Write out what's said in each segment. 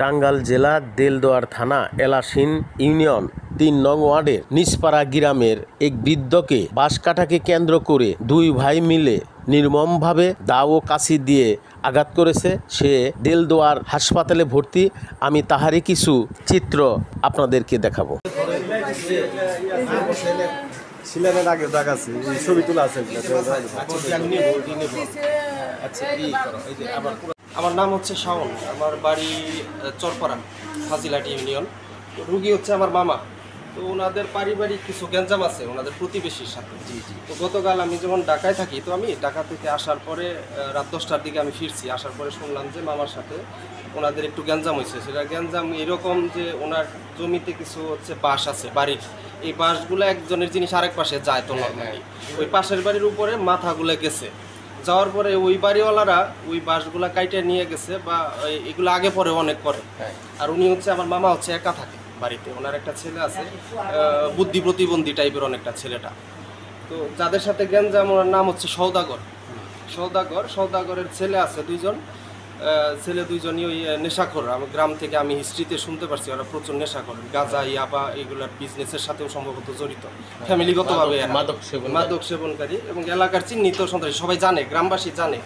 টাঙ্গাইল জেলা দেলদুয়ার থানা এলাশিন ইউনিয়ন ৩ নং ওয়ার্ডের নিচপাড়া গ্রামের এক বৃদ্ধকে বাঁশ কাটাকে কেন্দ্র করে দুই ভাই মিলে নির্মমভাবে দা ও কাঁচি দিয়ে আঘাত করেছে। সে দেলদুয়ার হাসপাতালে ভর্তি। আমি তাহারই কিছু চিত্র আপনাদেরকে দেখাবো। আমার নাম হচ্ছে শাওন, আমার বাড়ি চরপাড়া ফাজিলাটি ইউনিয়ন। রুগী হচ্ছে আমার মামা। তো ওনাদের পারিবারিক কিছু গ্যাঞ্জাম আছে ওনাদের প্রতিবেশীর সাথে। তো গতকাল আমি যখন ঢাকায় থাকি, তো আমি ঢাকা থেকে আসার পরে রাত 10টার দিকে আমি ফিরছি। আসার পরে শুনলাম যে মামার সাথে ওনাদের একটু গ্যাঞ্জাম হয়েছে। সেটা গ্যাঞ্জাম এরকম যে ওনার জমিতে কিছু হচ্ছে বাঁশ আছে বাড়ির, এই বাঁশগুলো একজনের জিনিস আরেক পাশে যায় তো নর্মালি। ওই পাশের বাড়ির উপরে মাথাগুলো গেছে, যাওয়ার পরে ওই বাড়িওয়ালারা ওই বাঁশগুলা কাইটে নিয়ে গেছে, বা এগুলো আগে পরে অনেক করে। আর উনি হচ্ছে আমার মামা হচ্ছে একা থাকে বাড়িতে, ওনার একটা ছেলে আছে বুদ্ধি প্রতিবন্ধী টাইপের অনেকটা ছেলেটা। তো যাদের সাথে গ্যাঞ্জাম, ওনার নাম হচ্ছে সওদাগরের ছেলে আছে দুইজন। ছেলে দুইজনই ওই নেশাখোর। আমি গ্রাম থেকে আমি হিস্ট্রিতে শুনতে পারছি ওরা প্রচুর নেশাখোর, গাঁজা ইয়াবা এগুলার বিজনেসের সাথেও সম্ভবত জড়িত, ফ্যামিলিগতভাবে মাদক সেবনকারী এবং এলাকার চিহ্নিত সন্ত্রাসী। সবাই জানে, গ্রামবাসী জানে,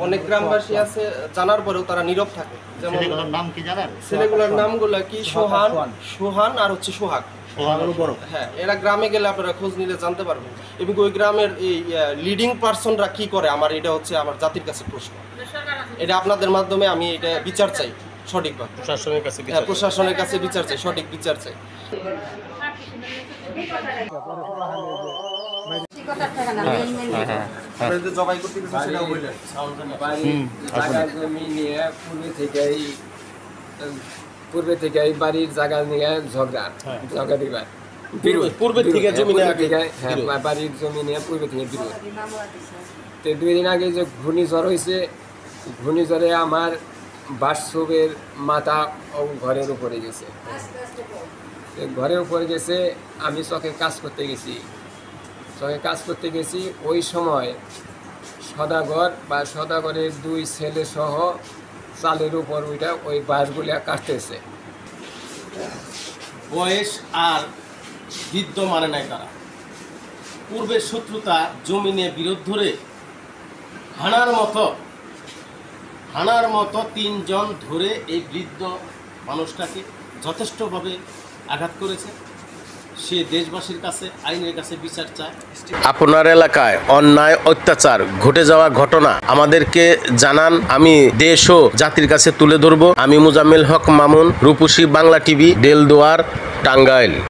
অনেক গ্রামবাসী আছে, জানার পরেও তারা নীরব থাকে। যেমন ছেলেগুলোর নামগুলো কি সোহান আর হচ্ছে সোহাগ। হ্যাঁ, এরা গ্রামে গেলে আপনারা খোঁজ নিলে জানতে পারবেন। এবং ওই গ্রামের এই লিডিং পার্সনরা কি করে, আমার এটা হচ্ছে আমার জাতির কাছে প্রশ্ন। এটা আপনাদের মাধ্যমে আমি এটা বিচার চাই সঠিকভাবে, প্রশাসনের কাছে বিচার চাই, সঠিক বিচার চাই। জবাই করতে পূর্বে থেকে এই বাড়ির জায়গা নিয়ে ঝগড়া দিবার পূর্বের থেকে জমি বাড়ির জমি নিয়ে পূর্বে থেকে বিরোধ। তো 2 দিন আগে যে ঘূর্ণিঝড় হয়েছে, ঘূর্ণিঝড়ে আমার বাসবের মাথা ঘরের উপরে গেছে। ঘরের উপরে গেছে, আমি চকে কাজ করতে গেছি। ওই সময় সদাগরের 2 ছেলে সহ চালের উপর ওইটা ওই বাঁশগুলা কাটতেছে। বয়স আর বৃদ্ধ মানে নাই তারা। পূর্বের শত্রুতা, জমি নিয়ে বিরোধ ধরে হানার মতো 3 জন ধরে এই বৃদ্ধ মানুষটাকে যথেষ্টভাবে আঘাত করেছে। সে দেশবাসীর কাছে, আইনের কাছে বিচার চায়। আপনার এলাকায় অন্যায় অত্যাচার ঘটে যাওয়া ঘটনা আমাদেরকে জানান। আমি দেশ ও জাতির কাছে তুলে ধরব। আমি মুজাম্মেল হক মামুন, রূপসী বাংলা টিভি, দেলদুয়ার, টাঙ্গাইল।